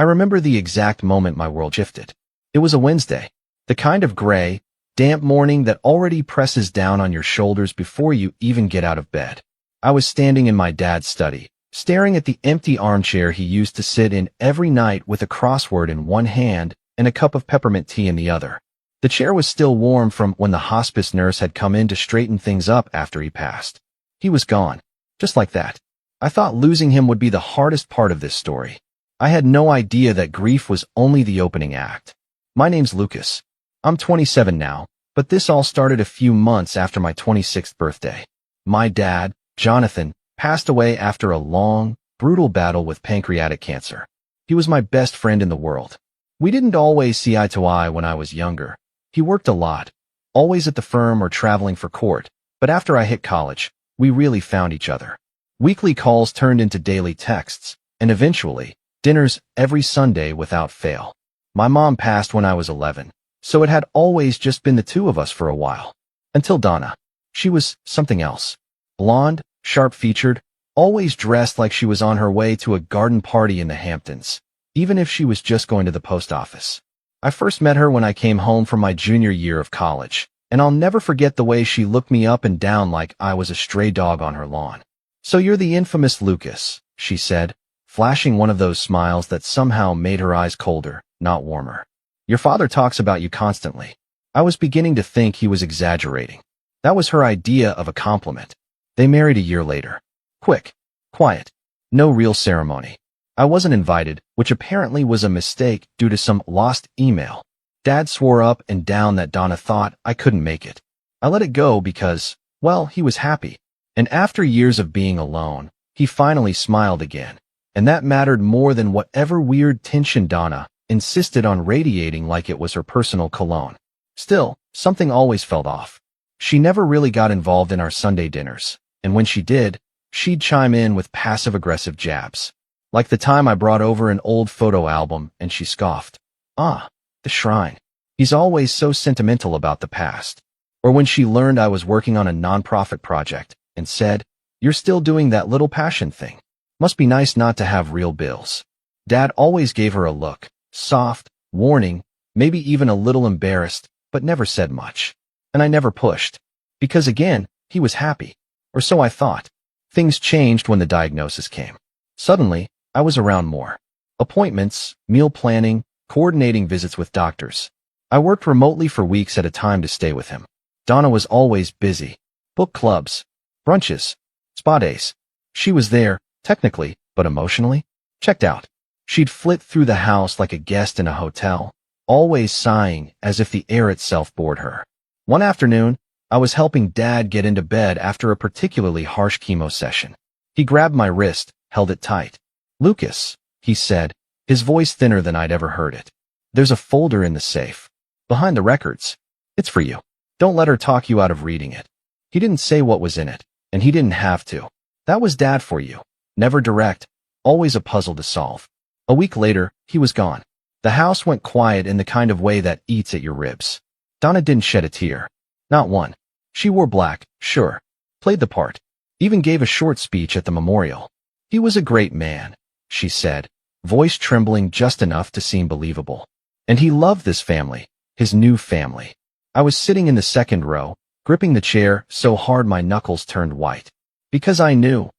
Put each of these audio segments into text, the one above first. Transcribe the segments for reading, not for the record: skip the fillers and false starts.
I remember the exact moment my world shifted. It was a Wednesday, the kind of gray, damp morning that already presses down on your shoulders before you even get out of bed. I was standing in my dad's study, staring at the empty armchair he used to sit in every night with a crossword in one hand and a cup of peppermint tea in the other. The chair was still warm from when the hospice nurse had come in to straighten things up after he passed. He was gone, just like that. I thought losing him would be the hardest part of this story. I had no idea that grief was only the opening act. My name's Lucas. I'm 27 now, but this all started a few months after my 26th birthday. My dad, Jonathan, passed away after a long, brutal battle with pancreatic cancer. He was my best friend in the world. We didn't always see eye to eye when I was younger. He worked a lot, always at the firm or traveling for court, but after I hit college, we really found each other. Weekly calls turned into daily texts, and eventually, dinners every Sunday without fail. My mom passed when I was 11, so it had always just been the two of us for a while. Until Donna. She was something else. Blonde, sharp-featured, always dressed like she was on her way to a garden party in the Hamptons, even if she was just going to the post office. I first met her when I came home from my junior year of college, and I'll never forget the way she looked me up and down like I was a stray dog on her lawn. "So you're the infamous Lucas," she said, flashing one of those smiles that somehow made her eyes colder, not warmer. "Your father talks about you constantly." I was beginning to think he was exaggerating. That was her idea of a compliment. They married a year later. Quick, quiet, no real ceremony. I wasn't invited, which apparently was a mistake due to some lost email. Dad swore up and down that Donna thought I couldn't make it. I let it go because, well, he was happy. And after years of being alone, he finally smiled again. And that mattered more than whatever weird tension Donna insisted on radiating like it was her personal cologne. Still, something always felt off. She never really got involved in our Sunday dinners, and when she did, she'd chime in with passive-aggressive jabs. Like the time I brought over an old photo album and she scoffed. "Ah, the shrine. He's always so sentimental about the past." Or when she learned I was working on a nonprofit project and said, "You're still doing that little passion thing. Must be nice not to have real bills." Dad always gave her a look, soft, warning, maybe even a little embarrassed, but never said much. And I never pushed. Because again, he was happy. Or so I thought. Things changed when the diagnosis came. Suddenly, I was around more. Appointments, meal planning, coordinating visits with doctors. I worked remotely for weeks at a time to stay with him. Donna was always busy. Book clubs, brunches, spa days. She was there, technically, but emotionally, checked out. She'd flit through the house like a guest in a hotel, always sighing as if the air itself bored her. One afternoon, I was helping Dad get into bed after a particularly harsh chemo session. He grabbed my wrist, held it tight. "Lucas," he said, his voice thinner than I'd ever heard it. "There's a folder in the safe. Behind the records. It's for you. Don't let her talk you out of reading it." He didn't say what was in it, and he didn't have to. That was Dad for you. Never direct, always a puzzle to solve. A week later, he was gone. The house went quiet in the kind of way that eats at your ribs. Donna didn't shed a tear. Not one. She wore black, sure. Played the part. Even gave a short speech at the memorial. "He was a great man," she said, voice trembling just enough to seem believable. "And he loved this family, his new family." I was sitting in the second row, gripping the chair so hard my knuckles turned white. Because I knew,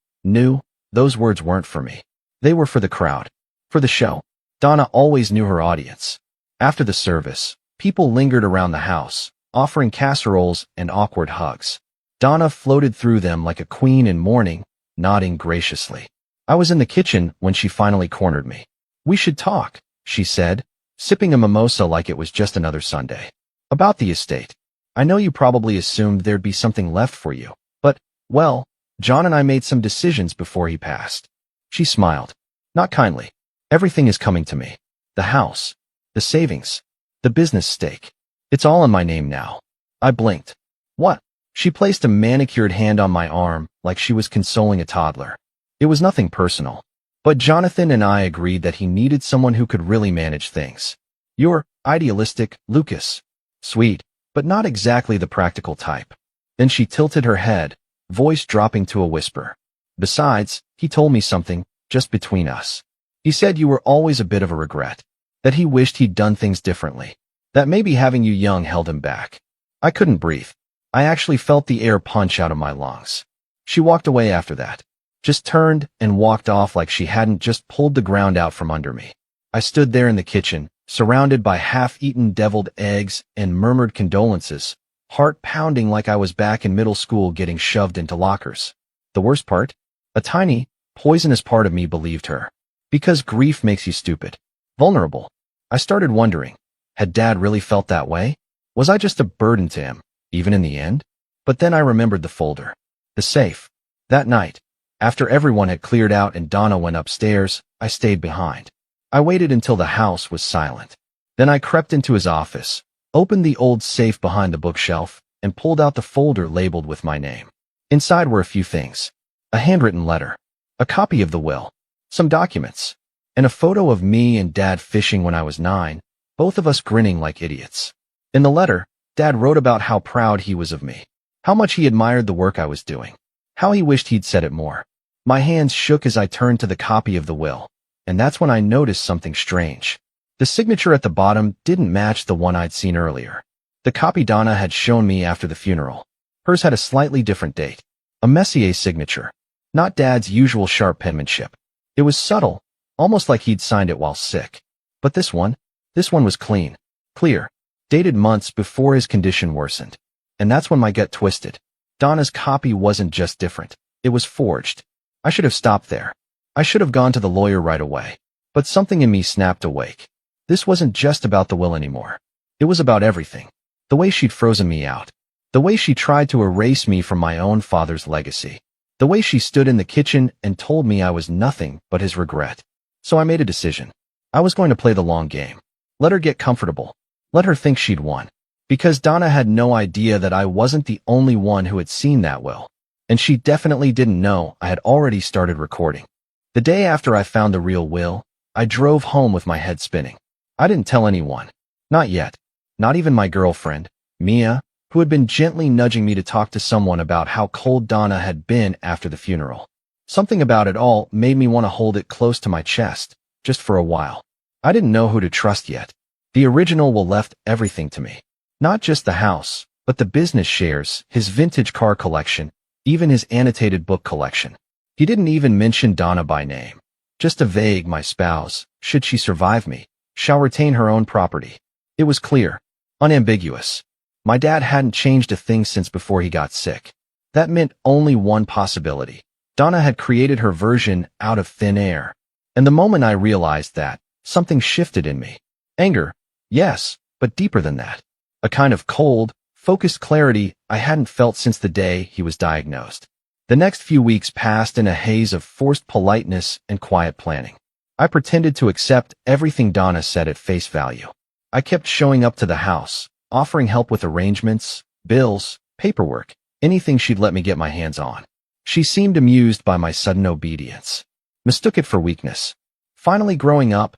those words weren't for me. They were for the crowd. For the show. Donna always knew her audience. After the service, people lingered around the house, offering casseroles and awkward hugs. Donna floated through them like a queen in mourning, nodding graciously. I was in the kitchen when she finally cornered me. "We should talk," she said, sipping a mimosa like it was just another Sunday. "About the estate. I know you probably assumed there'd be something left for you, but, well, John and I made some decisions before he passed." She smiled. Not kindly. "Everything is coming to me. The house, the savings, the business stake. It's all in my name now." I blinked. "What?" She placed a manicured hand on my arm like she was consoling a toddler. It was nothing personal. But Jonathan and I agreed that he needed someone who could really manage things. "You're idealistic, Lucas. Sweet, but not exactly the practical type." Then she tilted her head, voice dropping to a whisper. "Besides, he told me something, just between us. He said you were always a bit of a regret, that he wished he'd done things differently, that maybe having you young held him back. I couldn't breathe. I actually felt the air punch out of my lungs. She walked away after that, just turned and walked off like she hadn't just pulled the ground out from under me. I stood there in the kitchen, surrounded by half-eaten deviled eggs and murmured condolences, heart pounding like I was back in middle school getting shoved into lockers. The worst part? A tiny, poisonous part of me believed her. Because grief makes you stupid, vulnerable. I started wondering, had Dad really felt that way? Was I just a burden to him, even in the end? But then I remembered the folder. The safe. That night, after everyone had cleared out and Donna went upstairs, I stayed behind. I waited until the house was silent. Then I crept into his office, opened the old safe behind the bookshelf, and pulled out the folder labeled with my name. Inside were a few things. A handwritten letter, a copy of the will, some documents, and a photo of me and Dad fishing when I was 9, both of us grinning like idiots. In the letter, Dad wrote about how proud he was of me, how much he admired the work I was doing, how he wished he'd said it more. My hands shook as I turned to the copy of the will, and that's when I noticed something strange. The signature at the bottom didn't match the one I'd seen earlier. The copy Donna had shown me after the funeral. Hers had a slightly different date. A Messier signature, not Dad's usual sharp penmanship. It was subtle, almost like he'd signed it while sick. But this one was clean, clear, dated months before his condition worsened. And that's when my gut twisted. Donna's copy wasn't just different, it was forged. I should have stopped there. I should have gone to the lawyer right away. But something in me snapped awake. This wasn't just about the will anymore. It was about everything. The way she'd frozen me out. The way she tried to erase me from my own father's legacy. The way she stood in the kitchen and told me I was nothing but his regret. So I made a decision. I was going to play the long game. Let her get comfortable. Let her think she'd won. Because Donna had no idea that I wasn't the only one who had seen that will. And she definitely didn't know I had already started recording. The day after I found the real will, I drove home with my head spinning. I didn't tell anyone. Not yet. Not even my girlfriend, Mia, who had been gently nudging me to talk to someone about how cold Donna had been after the funeral. Something about it all made me want to hold it close to my chest, just for a while. I didn't know who to trust yet. The original will left everything to me. Not just the house, but the business shares, his vintage car collection, even his annotated book collection. He didn't even mention Donna by name. Just a vague, my spouse, should she survive me, shall retain her own property. It was clear, unambiguous. My dad hadn't changed a thing since before he got sick. That meant only one possibility. Donna had created her version out of thin air. And the moment I realized that, something shifted in me. Anger, yes, but deeper than that. A kind of cold, focused clarity I hadn't felt since the day he was diagnosed. The next few weeks passed in a haze of forced politeness and quiet planning. I pretended to accept everything Donna said at face value. I kept showing up to the house, offering help with arrangements, bills, paperwork, anything she'd let me get my hands on. She seemed amused by my sudden obedience. Mistook it for weakness. Finally growing up,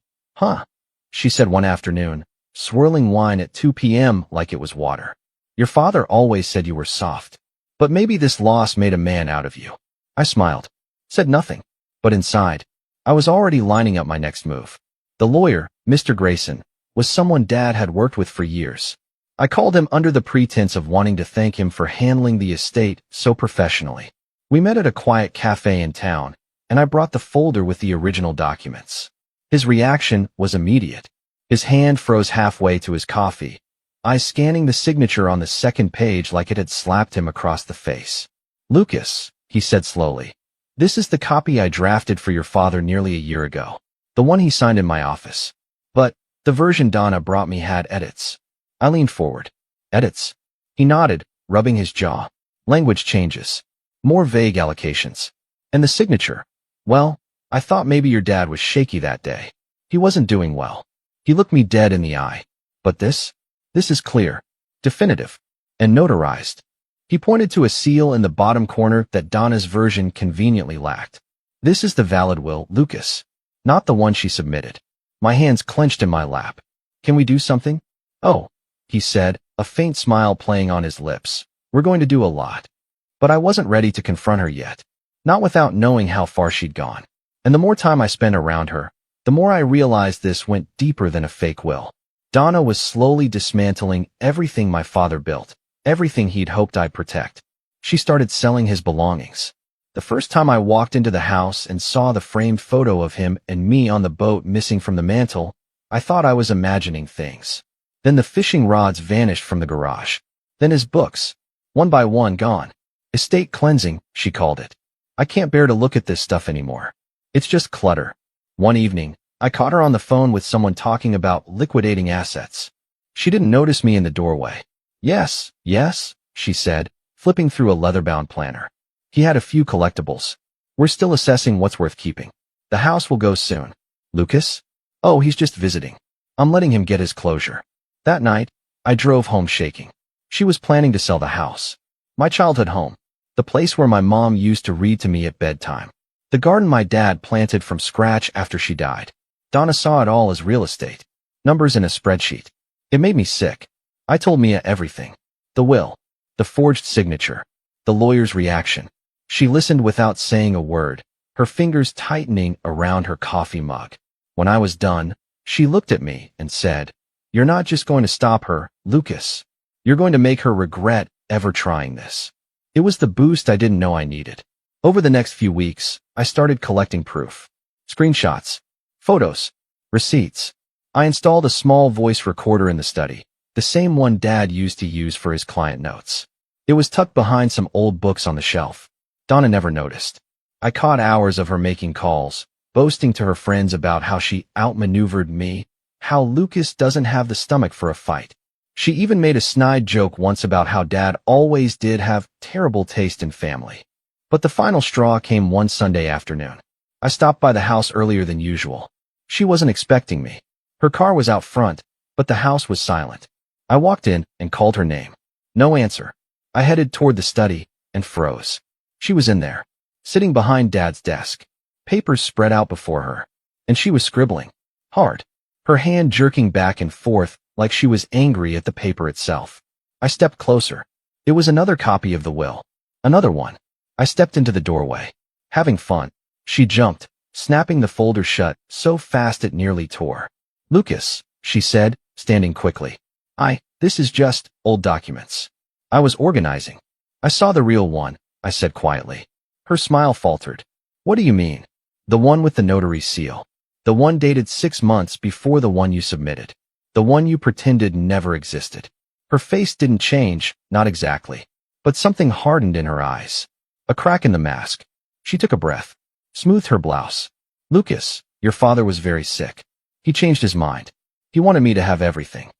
she said one afternoon, swirling wine at 2 p.m. like it was water. Your father always said you were soft. But maybe this loss made a man out of you. I smiled, said nothing. But inside, I was already lining up my next move. The lawyer, Mr. Grayson, was someone Dad had worked with for years. I called him under the pretense of wanting to thank him for handling the estate so professionally. We met at a quiet cafe in town, and I brought the folder with the original documents. His reaction was immediate. His hand froze halfway to his coffee, eyes scanning the signature on the second page like it had slapped him across the face. Lucas, he said slowly, this is the copy I drafted for your father nearly a year ago. The one he signed in my office. But the version Donna brought me had edits. I leaned forward. Edits? He nodded, rubbing his jaw. Language changes. More vague allocations. And the signature? Well, I thought maybe your dad was shaky that day. He wasn't doing well. He looked me dead in the eye. But this is clear, definitive, and notarized. He pointed to a seal in the bottom corner that Donna's version conveniently lacked. This is the valid will, Lucas, not the one she submitted. My hands clenched in my lap. Can we do something? Oh, he said, a faint smile playing on his lips. We're going to do a lot. But I wasn't ready to confront her yet. Not without knowing how far she'd gone. And the more time I spent around her, The more I realized this went deeper than a fake will. Donna was slowly dismantling everything my father built, everything he'd hoped I'd protect. She started selling his belongings. The first time I walked into the house and saw the framed photo of him and me on the boat missing from the mantel, I thought I was imagining things. Then the fishing rods vanished from the garage. Then his books, one by one, gone. Estate cleansing, she called it. I can't bear to look at this stuff anymore. It's just clutter. One evening, I caught her on the phone with someone talking about liquidating assets. She didn't notice me in the doorway. Yes, she said, flipping through a leather-bound planner. He had a few collectibles. We're still assessing what's worth keeping. The house will go soon. Lucas? Oh, he's just visiting. I'm letting him get his closure. That night, I drove home shaking. She was planning to sell the house. My childhood home. The place where my mom used to read to me at bedtime. The garden my dad planted from scratch after she died. Donna saw it all as real estate. Numbers in a spreadsheet. It made me sick. I told Mia everything. The will. The forged signature. The lawyer's reaction. She listened without saying a word, her fingers tightening around her coffee mug. When I was done, she looked at me and said, "You're not just going to stop her, Lucas. You're going to make her regret ever trying this." It was the boost I didn't know I needed. Over the next few weeks, I started collecting proof. Screenshots, photos, receipts. I installed a small voice recorder in the study, the same one Dad used to use for his client notes. It was tucked behind some old books on the shelf. Donna never noticed. I caught hours of her making calls, boasting to her friends about how she outmaneuvered me, how Lucas doesn't have the stomach for a fight. She even made a snide joke once about how Dad always did have terrible taste in family. But the final straw came one Sunday afternoon. I stopped by the house earlier than usual. She wasn't expecting me. Her car was out front, but the house was silent. I walked in and called her name. No answer. I headed toward the study and froze. She was in there, sitting behind Dad's desk, papers spread out before her, and she was scribbling. Hard. Her hand jerking back and forth like she was angry at the paper itself. I stepped closer. It was another copy of the will. Another one. I stepped into the doorway. Having fun. She jumped, snapping the folder shut so fast it nearly tore. "Lucas," she said, standing quickly. This is just old documents. I was organizing. I saw the real one, I said quietly. Her smile faltered. "What do you mean?" "The one with the notary seal. The one dated 6 months before the one you submitted. The one you pretended never existed." Her face didn't change, not exactly. But something hardened in her eyes. A crack in the mask. She took a breath, smoothed her blouse. "Lucas, your father was very sick. He changed his mind. He wanted me to have everything.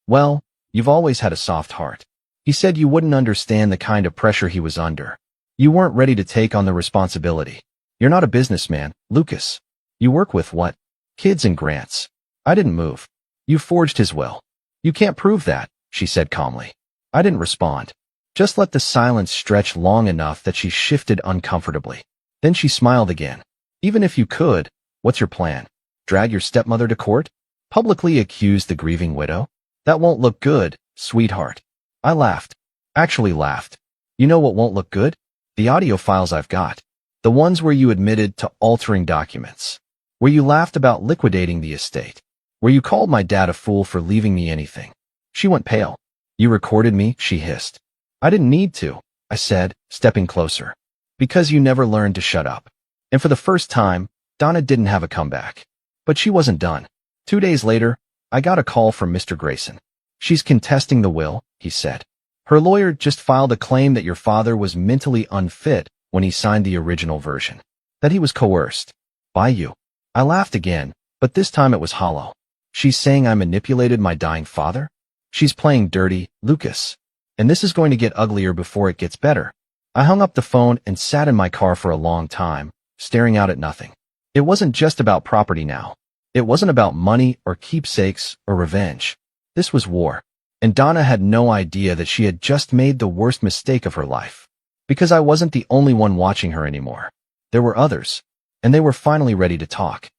Well, you've always had a soft heart. He said you wouldn't understand the kind of pressure he was under. You weren't ready to take on the responsibility. You're not a businessman, Lucas. You work with what? Kids and grants." I didn't move. "You forged his will." "You can't prove that," she said calmly. I didn't respond. Just let the silence stretch long enough that she shifted uncomfortably. Then she smiled again. "Even if you could, what's your plan? Drag your stepmother to court? Publicly accuse the grieving widow? That won't look good, sweetheart." I laughed. Actually laughed. "You know what won't look good? The audio files I've got. The ones where you admitted to altering documents. Where you laughed about liquidating the estate. Where you called my dad a fool for leaving me anything." She went pale. "You recorded me?" she hissed. "I didn't need to," I said, stepping closer. "Because you never learned to shut up." And for the first time, Donna didn't have a comeback. But she wasn't done. 2 days later, I got a call from Mr. Grayson. "She's contesting the will," he said. "Her lawyer just filed a claim that your father was mentally unfit when he signed the original version. That he was coerced. By you." I laughed again, but this time it was hollow. "She's saying I manipulated my dying father? She's playing dirty, Lucas. And this is going to get uglier before it gets better." I hung up the phone and sat in my car for a long time, staring out at nothing. It wasn't just about property now. It wasn't about money or keepsakes or revenge. This was war. And Donna had no idea that she had just made the worst mistake of her life. Because I wasn't the only one watching her anymore. There were others. And they were finally ready to talk.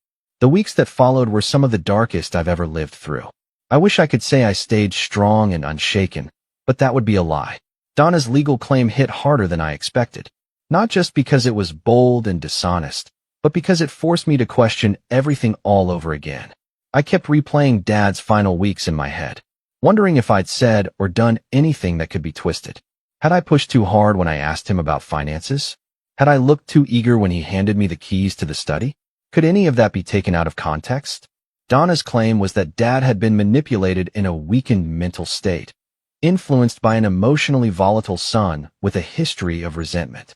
The weeks that followed were some of the darkest I've ever lived through. I wish I could say I stayed strong and unshaken, but that would be a lie. Donna's legal claim hit harder than I expected. Not just because it was bold and dishonest, but because it forced me to question everything all over again. I kept replaying Dad's final weeks in my head, wondering if I'd said or done anything that could be twisted. Had I pushed too hard when I asked him about finances? Had I looked too eager when he handed me the keys to the study? Could any of that be taken out of context? Donna's claim was that Dad had been manipulated in a weakened mental state, influenced by an emotionally volatile son with a history of resentment.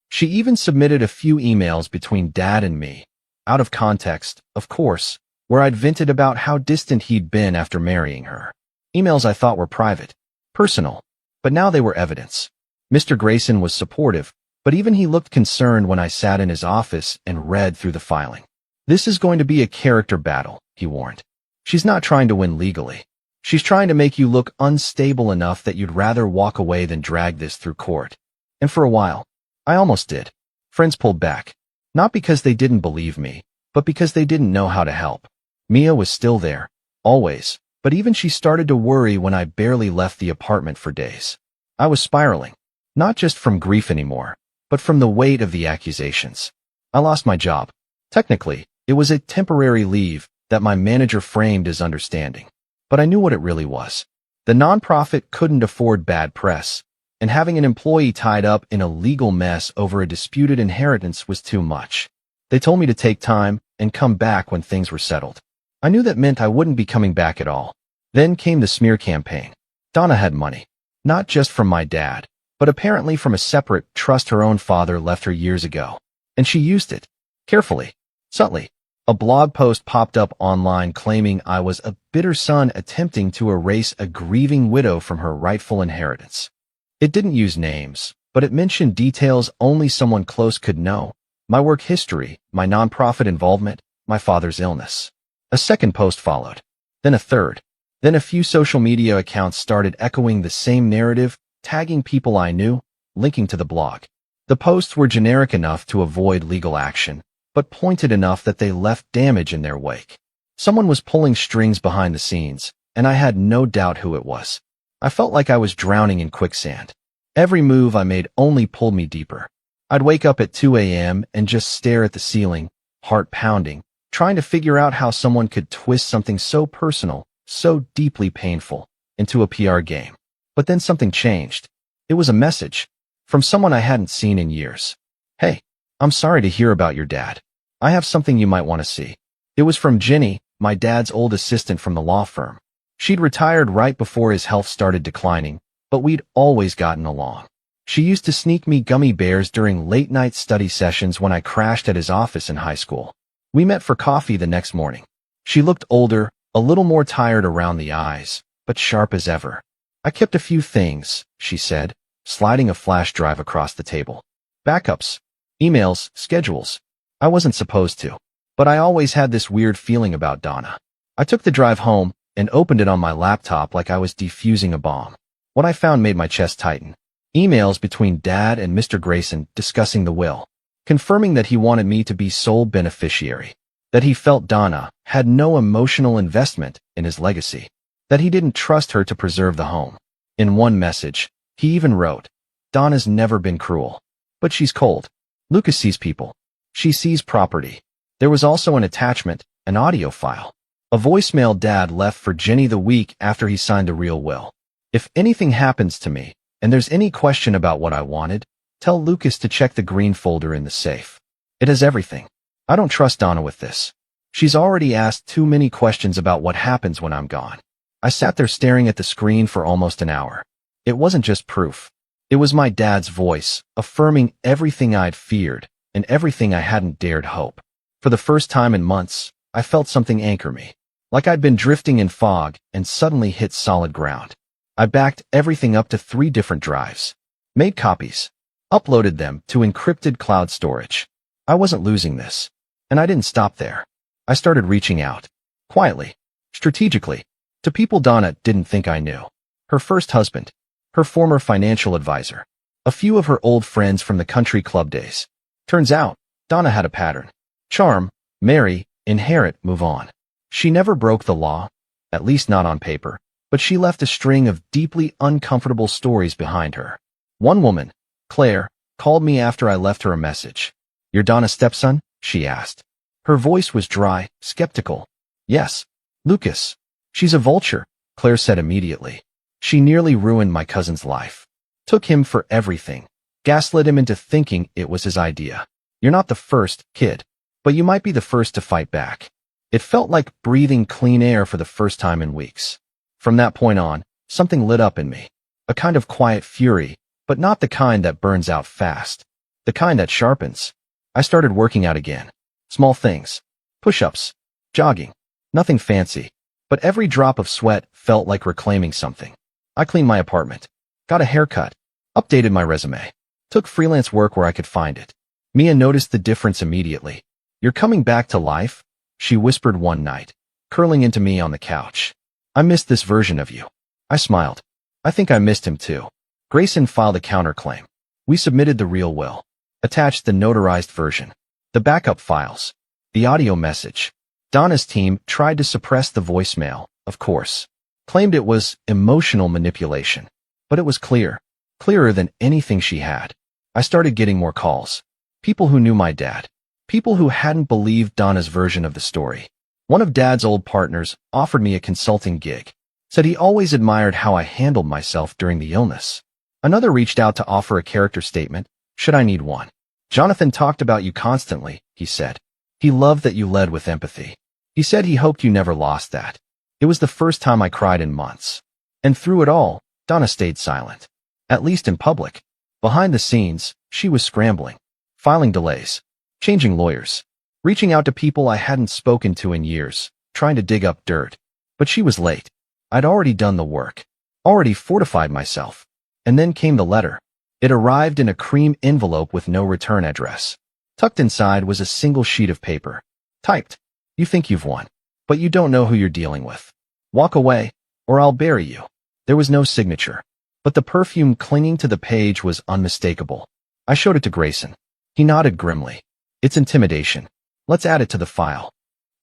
She even submitted a few emails between Dad and me, out of context, of course, where I'd vented about how distant he'd been after marrying her. Emails I thought were private, personal, but now they were evidence. Mr. Grayson was supportive, but even he looked concerned when I sat in his office and read through the filing. This is going to be a character battle, he warned. She's not trying to win legally. She's trying to make you look unstable enough that you'd rather walk away than drag this through court. And for a while, I almost did. Friends pulled back. Not because they didn't believe me, but because they didn't know how to help. Mia was still there, always, but even she started to worry when I barely left the apartment for days. I was spiraling, not just from grief anymore, but from the weight of the accusations. I lost my job. Technically, it was a temporary leave that my manager framed as understanding. But I knew what it really was. The nonprofit couldn't afford bad press, and having an employee tied up in a legal mess over a disputed inheritance was too much. They told me to take time and come back when things were settled. I knew that meant I wouldn't be coming back at all. Then came the smear campaign. Donna had money, not just from my dad, but apparently from a separate trust her own father left her years ago. And she used it. Carefully. Subtly. A blog post popped up online claiming I was a bitter son attempting to erase a grieving widow from her rightful inheritance. It didn't use names, but it mentioned details only someone close could know. My work history, my nonprofit involvement, my father's illness. A second post followed. Then a third. Then a few social media accounts started echoing the same narrative, tagging people I knew, linking to the blog. The posts were generic enough to avoid legal action, but pointed enough that they left damage in their wake. Someone was pulling strings behind the scenes, and I had no doubt who it was. I felt like I was drowning in quicksand. Every move I made only pulled me deeper. I'd wake up at 2 a.m. and just stare at the ceiling, heart pounding, trying to figure out how someone could twist something so personal, so deeply painful, into a PR game. But then something changed. It was a message from someone I hadn't seen in years. Hey, I'm sorry to hear about your dad. I have something you might want to see. It was from Jenny, my dad's old assistant from the law firm. She'd retired right before his health started declining, but we'd always gotten along. She used to sneak me gummy bears during late-night study sessions when I crashed at his office in high school. We met for coffee the next morning. She looked older, a little more tired around the eyes, but sharp as ever. I kept a few things, she said, sliding a flash drive across the table. Backups. Emails, schedules. I wasn't supposed to, but I always had this weird feeling about Donna. I took the drive home and opened it on my laptop like I was defusing a bomb. What I found made my chest tighten. Emails between Dad and Mr. Grayson discussing the will, confirming that he wanted me to be sole beneficiary, that he felt Donna had no emotional investment in his legacy, that he didn't trust her to preserve the home. In one message, he even wrote, "Donna's never been cruel, but she's cold. Lucas sees people. She sees property." There was also an attachment, an audio file, a voicemail Dad left for Jenny the week after he signed the real will. "If anything happens to me, and there's any question about what I wanted, tell Lucas to check the green folder in the safe. It has everything. I don't trust Donna with this. She's already asked too many questions about what happens when I'm gone." I sat there staring at the screen for almost an hour. It wasn't just proof. It was my dad's voice, affirming everything I'd feared and everything I hadn't dared hope. For the first time in months, I felt something anchor me, like I'd been drifting in fog and suddenly hit solid ground. I backed everything up to 3 different drives, made copies, uploaded them to encrypted cloud storage. I wasn't losing this, and I didn't stop there. I started reaching out, quietly, strategically, to people Donna didn't think I knew. Her first husband, her former financial advisor, a few of her old friends from the country club days. Turns out, Donna had a pattern. Charm, marry, inherit, move on. She never broke the law, at least not on paper, but she left a string of deeply uncomfortable stories behind her. One woman, Claire, called me after I left her a message. "You're Donna's stepson? she asked. Her voice was dry, skeptical. Yes, Lucas. She's a vulture, Claire said immediately. She nearly ruined my cousin's life. Took him for everything. Gaslit him into thinking it was his idea. You're not the first, kid. But you might be the first to fight back. It felt like breathing clean air for the first time in weeks. From that point on, something lit up in me. A kind of quiet fury, but not the kind that burns out fast. The kind that sharpens. I started working out again. Small things. Push-ups. Jogging. Nothing fancy. But every drop of sweat felt like reclaiming something. I cleaned my apartment. Got a haircut. Updated my resume. Took freelance work where I could find it. Mia noticed the difference immediately. You're coming back to life? She whispered one night, curling into me on the couch. I missed this version of you. I smiled. I think I missed him too. Grayson filed a counterclaim. We submitted the real will. Attached the notarized version. The backup files. The audio message. Donna's team tried to suppress the voicemail, of course. Claimed it was emotional manipulation. But it was clear. Clearer than anything she had. I started getting more calls. People who knew my dad. People who hadn't believed Donna's version of the story. One of Dad's old partners offered me a consulting gig. Said he always admired how I handled myself during the illness. Another reached out to offer a character statement, should I need one. Jonathan talked about you constantly, he said. He loved that you led with empathy. He said he hoped you never lost that. It was the first time I cried in months. And through it all, Donna stayed silent. At least in public. Behind the scenes, she was scrambling. Filing delays. Changing lawyers. Reaching out to people I hadn't spoken to in years. Trying to dig up dirt. But she was late. I'd already done the work. Already fortified myself. And then came the letter. It arrived in a cream envelope with no return address. Tucked inside was a single sheet of paper. Typed. You think you've won. But you don't know who you're dealing with. Walk away, or I'll bury you. There was no signature. But the perfume clinging to the page was unmistakable. I showed it to Grayson. He nodded grimly. It's intimidation. Let's add it to the file.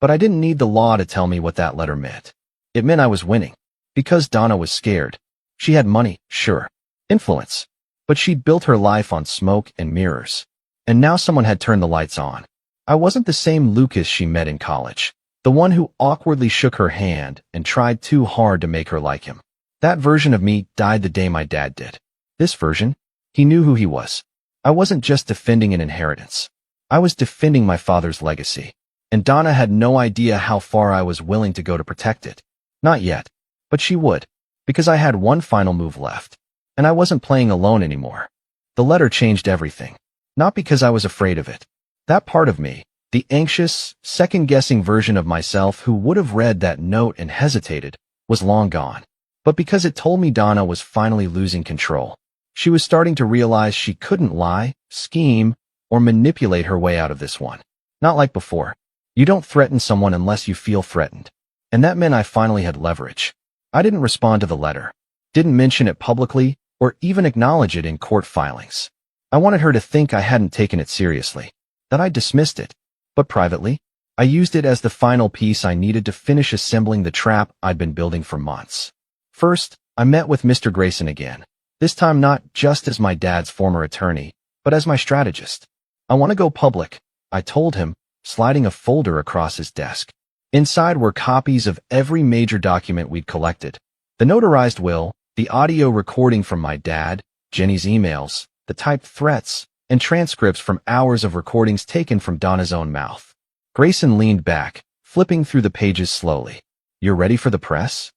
But I didn't need the law to tell me what that letter meant. It meant I was winning. Because Donna was scared. She had money, sure. Influence. But she'd built her life on smoke and mirrors. And now someone had turned the lights on. I wasn't the same Lucas she met in college. The one who awkwardly shook her hand and tried too hard to make her like him. That version of me died the day my dad did. This version? He knew who he was. I wasn't just defending an inheritance. I was defending my father's legacy. And Donna had no idea how far I was willing to go to protect it. Not yet. But she would. Because I had one final move left. And I wasn't playing alone anymore. The letter changed everything. Not because I was afraid of it. That part of me, the anxious, second-guessing version of myself who would have read that note and hesitated, was long gone. But because it told me Donna was finally losing control. She was starting to realize she couldn't lie, scheme, or manipulate her way out of this one. Not like before. You don't threaten someone unless you feel threatened. And that meant I finally had leverage. I didn't respond to the letter. Didn't mention it publicly, or even acknowledge it in court filings. I wanted her to think I hadn't taken it seriously. That I dismissed it. But privately, I used it as the final piece I needed to finish assembling the trap I'd been building for months. First, I met with Mr. Grayson again. This time not just as my dad's former attorney, but as my strategist. I want to go public, I told him, sliding a folder across his desk. Inside were copies of every major document we'd collected. The notarized will, the audio recording from my dad, Jenny's emails, the typed threats, and transcripts from hours of recordings taken from Donna's own mouth. Grayson leaned back, flipping through the pages slowly. You're ready for the press?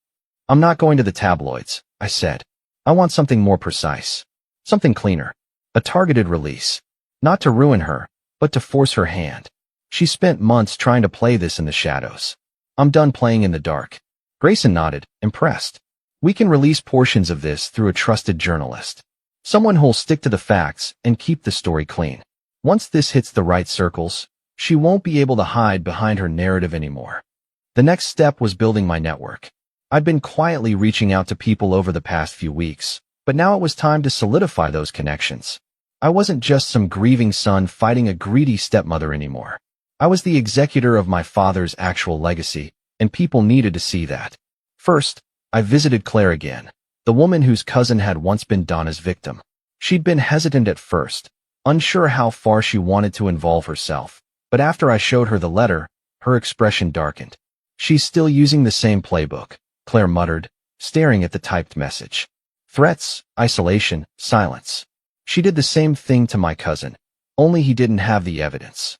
I'm not going to the tabloids, I said. I want something more precise. Something cleaner. A targeted release. Not to ruin her, but to force her hand. She spent months trying to play this in the shadows. I'm done playing in the dark. Grayson nodded, impressed. We can release portions of this through a trusted journalist. Someone who'll stick to the facts and keep the story clean. Once this hits the right circles, she won't be able to hide behind her narrative anymore. The next step was building my network. I'd been quietly reaching out to people over the past few weeks, but now it was time to solidify those connections. I wasn't just some grieving son fighting a greedy stepmother anymore. I was the executor of my father's actual legacy, and people needed to see that. First, I visited Claire again, the woman whose cousin had once been Donna's victim. She'd been hesitant at first, unsure how far she wanted to involve herself, But after I showed her the letter, her expression darkened. She's still using the same playbook, Claire muttered, staring at the typed message. Threats, isolation, silence. She did the same thing to my cousin, only he didn't have the evidence.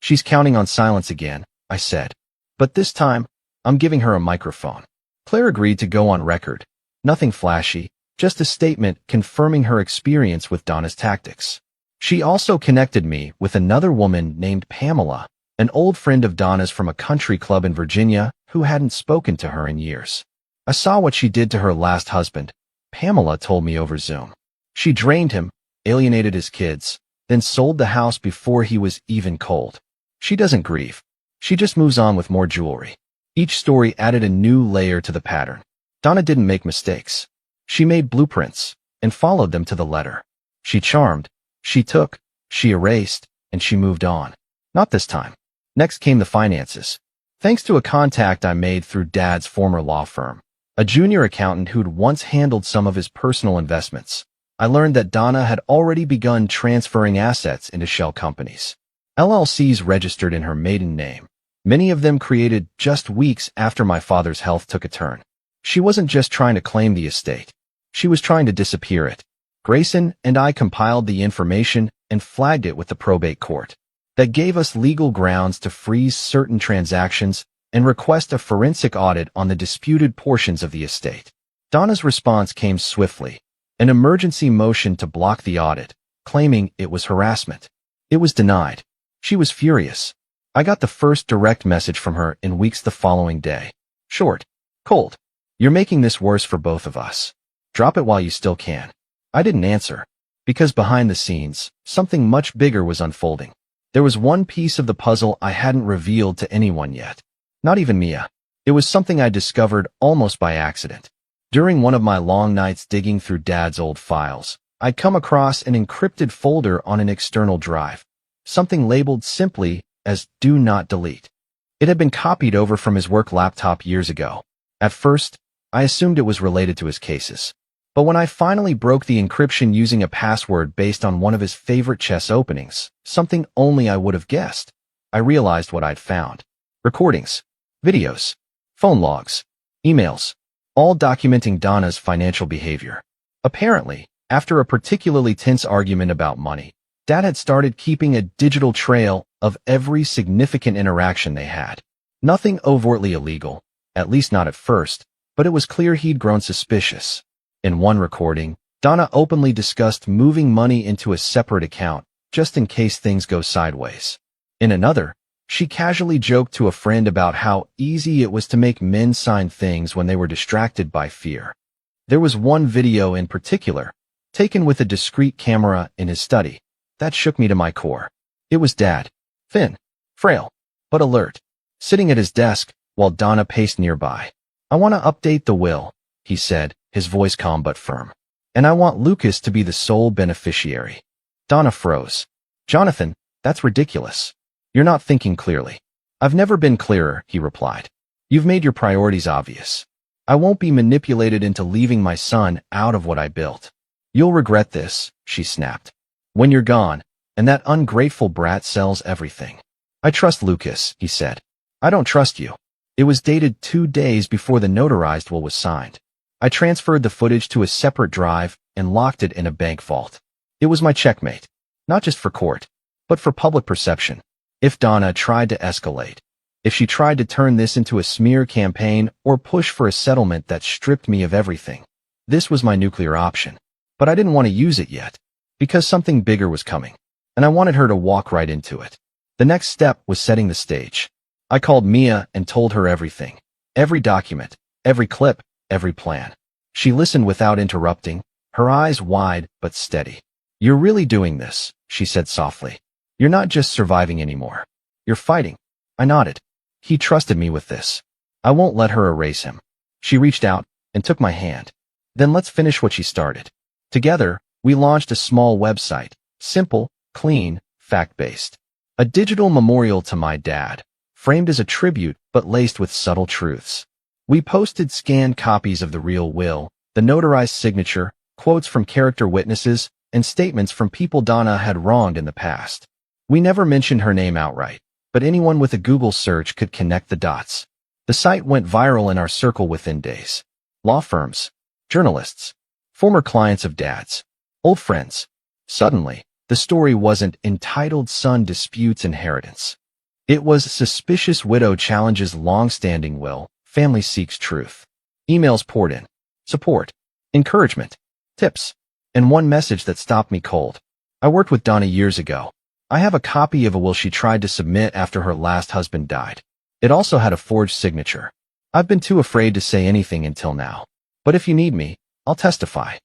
She's counting on silence again, I said. But this time, I'm giving her a microphone. Claire agreed to go on record. Nothing flashy, just a statement confirming her experience with Donna's tactics. She also connected me with another woman named Pamela, an old friend of Donna's from a country club in Virginia who hadn't spoken to her in years. I saw what she did to her last husband, Pamela told me over Zoom. She drained him, alienated his kids, then sold the house before he was even cold. She doesn't grieve. She just moves on with more jewelry. Each story added a new layer to the pattern. Donna didn't make mistakes. She made blueprints and followed them to the letter. She charmed, she took, she erased, and she moved on. Not this time. Next came the finances. Thanks to a contact I made through Dad's former law firm, a junior accountant who'd once handled some of his personal investments, I learned that Donna had already begun transferring assets into shell companies. LLCs registered in her maiden name, many of them created just weeks after my father's health took a turn. She wasn't just trying to claim the estate. She was trying to disappear it. Grayson and I compiled the information and flagged it with the probate court. That gave us legal grounds to freeze certain transactions and request a forensic audit on the disputed portions of the estate. Donna's response came swiftly, an emergency motion to block the audit, claiming it was harassment. It was denied. She was furious. I got the first direct message from her in weeks the following day. Short. Cold. You're making this worse for both of us. Drop it while you still can. I didn't answer, because behind the scenes, something much bigger was unfolding. There was one piece of the puzzle I hadn't revealed to anyone yet. Not even Mia. It was something I discovered almost by accident. During one of my long nights digging through Dad's old files, I'd come across an encrypted folder on an external drive, something labeled simply as "Do Not Delete." It had been copied over from his work laptop years ago. At first, I assumed it was related to his cases. But when I finally broke the encryption using a password based on one of his favorite chess openings, something only I would have guessed, I realized what I'd found. Recordings, videos, phone logs, emails, all documenting Donna's financial behavior. Apparently, after a particularly tense argument about money, Dad had started keeping a digital trail of every significant interaction they had. Nothing overtly illegal, at least not at first, but it was clear he'd grown suspicious. In one recording, Donna openly discussed moving money into a separate account, just in case things go sideways. In another, she casually joked to a friend about how easy it was to make men sign things when they were distracted by fear. There was one video in particular, taken with a discreet camera in his study, that shook me to my core. It was Dad, thin, frail, but alert, sitting at his desk while Donna paced nearby. "I want to update the will," he said, his voice calm but firm. "And I want Lucas to be the sole beneficiary." Donna froze. "Jonathan, that's ridiculous. You're not thinking clearly." "I've never been clearer," he replied. "You've made your priorities obvious. I won't be manipulated into leaving my son out of what I built." "You'll regret this," she snapped. "When you're gone, and that ungrateful brat sells everything." "I trust Lucas," he said. "I don't trust you." It was dated 2 days before the notarized will was signed. I transferred the footage to a separate drive and locked it in a bank vault. It was my checkmate, not just for court, but for public perception. If Donna tried to escalate, if she tried to turn this into a smear campaign or push for a settlement that stripped me of everything, this was my nuclear option. But I didn't want to use it yet, because something bigger was coming, and I wanted her to walk right into it. The next step was setting the stage. I called Mia and told her everything. Every document, every clip, every plan. She listened without interrupting, her eyes wide but steady. "You're really doing this," she said softly. "You're not just surviving anymore. You're fighting." I nodded. He trusted me with this. I won't let her erase him. She reached out and took my hand. "Then let's finish what she started." Together, we launched a small website, simple, clean, fact-based. A digital memorial to my dad, framed as a tribute but laced with subtle truths. We posted scanned copies of the real will, the notarized signature, quotes from character witnesses, and statements from people Donna had wronged in the past. We never mentioned her name outright, but anyone with a Google search could connect the dots. The site went viral in our circle within days. Law firms, journalists, former clients of Dad's, old friends. Suddenly, the story wasn't entitled Son Disputes Inheritance. It was Suspicious Widow Challenges Long-Standing Will, Family Seeks Truth. Emails poured in. Support, encouragement, tips, and one message that stopped me cold. I worked with Donna years ago. I have a copy of a will she tried to submit after her last husband died. It also had a forged signature. I've been too afraid to say anything until now. But if you need me, I'll testify.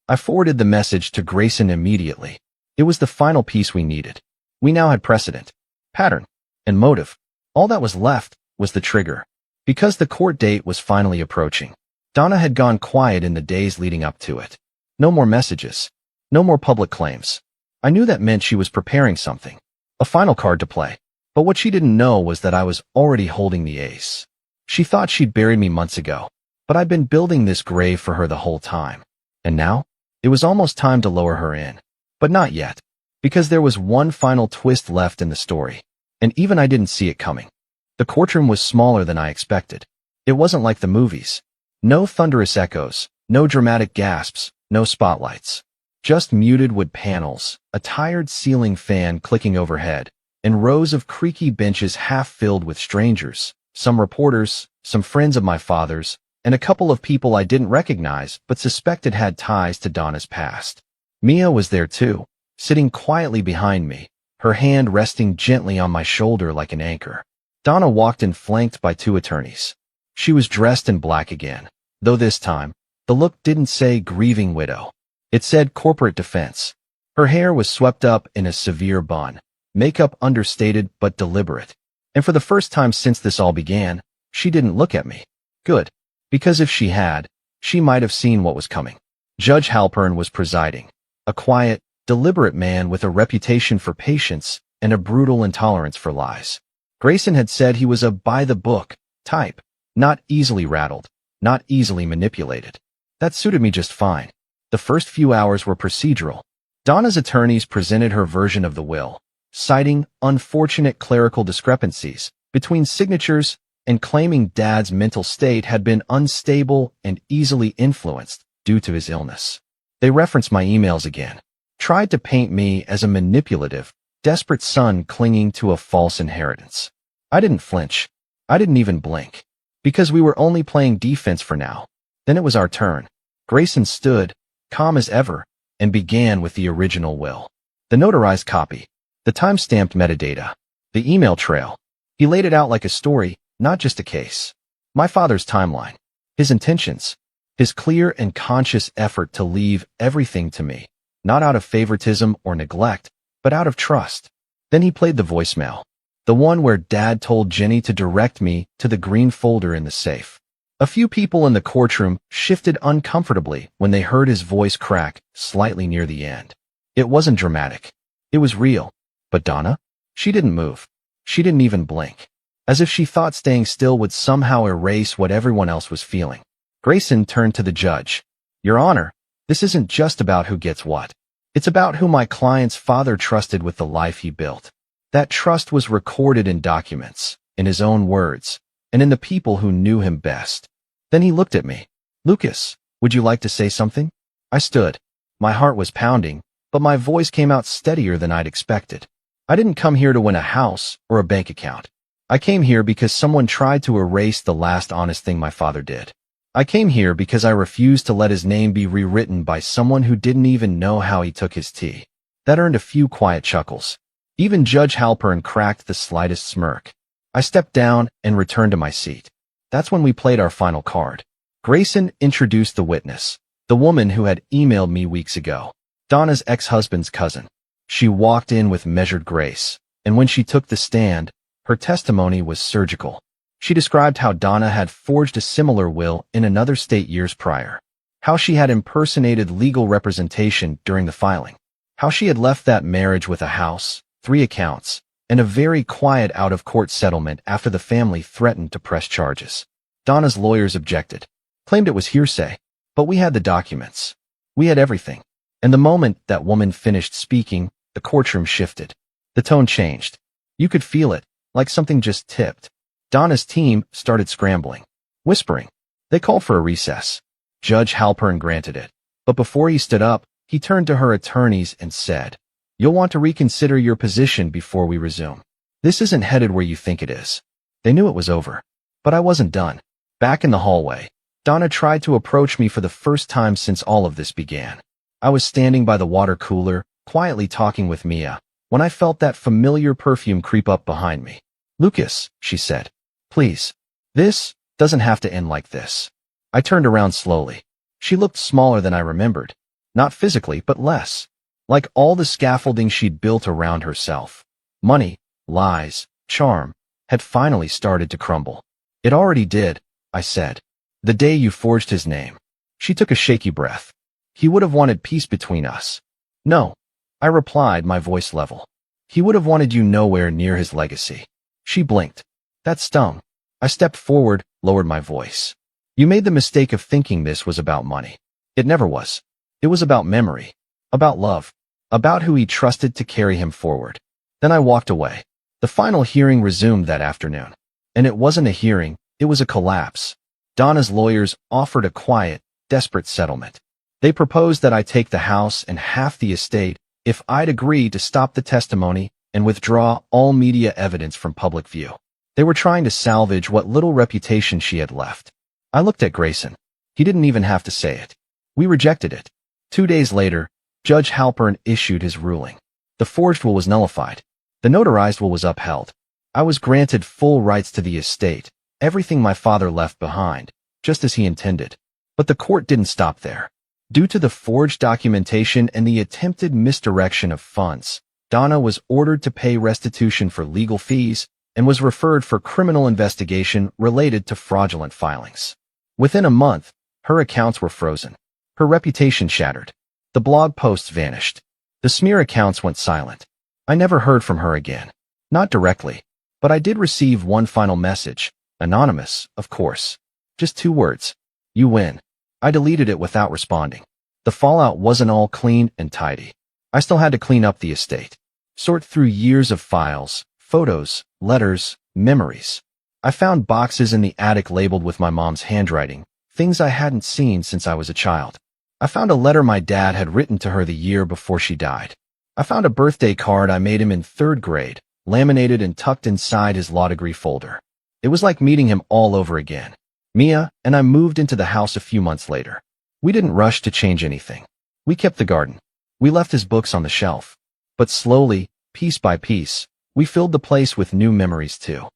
I forwarded the message to Grayson immediately. It was the final piece we needed. We now had precedent, pattern, and motive. All that was left was the trigger. Because the court date was finally approaching, Donna had gone quiet in the days leading up to it. No more messages. No more public claims. I knew that meant she was preparing something. A final card to play. But what she didn't know was that I was already holding the ace. She thought she'd buried me months ago, but I'd been building this grave for her the whole time. And now, it was almost time to lower her in. But not yet. Because there was one final twist left in the story. And even I didn't see it coming. The courtroom was smaller than I expected. It wasn't like the movies. No thunderous echoes, no dramatic gasps, no spotlights. Just muted wood panels, a tired ceiling fan clicking overhead, and rows of creaky benches half filled with strangers, some reporters, some friends of my father's, and a couple of people I didn't recognize but suspected had ties to Donna's past. Mia was there too, sitting quietly behind me, her hand resting gently on my shoulder like an anchor. Donna walked in flanked by two attorneys. She was dressed in black again, though this time, the look didn't say grieving widow. It said corporate defense. Her hair was swept up in a severe bun, makeup understated but deliberate. And for the first time since this all began, she didn't look at me. Good. Because if she had, she might have seen what was coming. Judge Halpern was presiding. A quiet, deliberate man with a reputation for patience and a brutal intolerance for lies. Grayson had said he was a by-the-book type, not easily rattled, not easily manipulated. That suited me just fine. The first few hours were procedural. Donna's attorneys presented her version of the will, citing unfortunate clerical discrepancies between signatures and claiming Dad's mental state had been unstable and easily influenced due to his illness. They referenced my emails again, tried to paint me as a manipulative, desperate son clinging to a false inheritance. I didn't flinch. I didn't even blink. Because we were only playing defense for now. Then it was our turn. Grayson stood, calm as ever, and began with the original will. The notarized copy, the time-stamped metadata, the email trail. He laid it out like a story, not just a case. My father's timeline, his intentions, his clear and conscious effort to leave everything to me, not out of favoritism or neglect, but out of trust. Then he played the voicemail, the one where Dad told Jenny to direct me to the green folder in the safe. A few people in the courtroom shifted uncomfortably when they heard his voice crack slightly near the end. It wasn't dramatic. It was real. But Donna? She didn't move. She didn't even blink. As if she thought staying still would somehow erase what everyone else was feeling. Grayson turned to the judge. Your Honor, this isn't just about who gets what. It's about who my client's father trusted with the life he built. That trust was recorded in documents, in his own words, and in the people who knew him best. Then he looked at me. Lucas, would you like to say something? I stood. My heart was pounding, but my voice came out steadier than I'd expected. I didn't come here to win a house or a bank account. I came here because someone tried to erase the last honest thing my father did. I came here because I refused to let his name be rewritten by someone who didn't even know how he took his tea. That earned a few quiet chuckles. Even Judge Halpern cracked the slightest smirk. I stepped down and returned to my seat. That's when we played our final card. Grayson introduced the witness, the woman who had emailed me weeks ago, Donna's ex-husband's cousin. She walked in with measured grace, and when she took the stand, her testimony was surgical. She described how Donna had forged a similar will in another state years prior, how she had impersonated legal representation during the filing, how she had left that marriage with a house, 3 accounts, and a very quiet out-of-court settlement after the family threatened to press charges. Donna's lawyers objected, claimed it was hearsay, but we had the documents. We had everything. And the moment that woman finished speaking, the courtroom shifted. The tone changed. You could feel it, like something just tipped. Donna's team started scrambling, whispering. They called for a recess. Judge Halpern granted it. But before he stood up, he turned to her attorneys and said, "You'll want to reconsider your position before we resume. This isn't headed where you think it is." They knew it was over. But I wasn't done. Back in the hallway, Donna tried to approach me for the first time since all of this began. I was standing by the water cooler, quietly talking with Mia, when I felt that familiar perfume creep up behind me. "Lucas," she said, "please. This doesn't have to end like this." I turned around slowly. She looked smaller than I remembered. Not physically, but less. Like all the scaffolding she'd built around herself. Money, lies, charm, had finally started to crumble. "It already did," I said. "The day you forged his name." She took a shaky breath. "He would have wanted peace between us." "No," I replied, my voice level. "He would have wanted you nowhere near his legacy." She blinked. That stung. I stepped forward, lowered my voice. "You made the mistake of thinking this was about money. It never was. It was about memory, about love, about who he trusted to carry him forward." Then I walked away. The final hearing resumed that afternoon. And it wasn't a hearing, it was a collapse. Donna's lawyers offered a quiet, desperate settlement. They proposed that I take the house and half the estate if I'd agree to stop the testimony and withdraw all media evidence from public view. They were trying to salvage what little reputation she had left. I looked at Grayson. He didn't even have to say it. We rejected it. 2 days later, Judge Halpern issued his ruling. The forged will was nullified. The notarized will was upheld. I was granted full rights to the estate, everything my father left behind, just as he intended. But the court didn't stop there. Due to the forged documentation and the attempted misdirection of funds, Donna was ordered to pay restitution for legal fees and was referred for criminal investigation related to fraudulent filings. Within a month, her accounts were frozen. Her reputation shattered. The blog posts vanished. The smear accounts went silent. I never heard from her again. Not directly, but I did receive one final message. Anonymous, of course. Just 2 words. "You win." I deleted it without responding. The fallout wasn't all clean and tidy. I still had to clean up the estate. Sort through years of files, photos, letters, memories. I found boxes in the attic labeled with my mom's handwriting, things I hadn't seen since I was a child. I found a letter my dad had written to her the year before she died. I found a birthday card I made him in 3rd grade, laminated and tucked inside his law degree folder. It was like meeting him all over again. Mia and I moved into the house a few months later. We didn't rush to change anything. We kept the garden. We left his books on the shelf. But slowly, piece by piece, we filled the place with new memories too.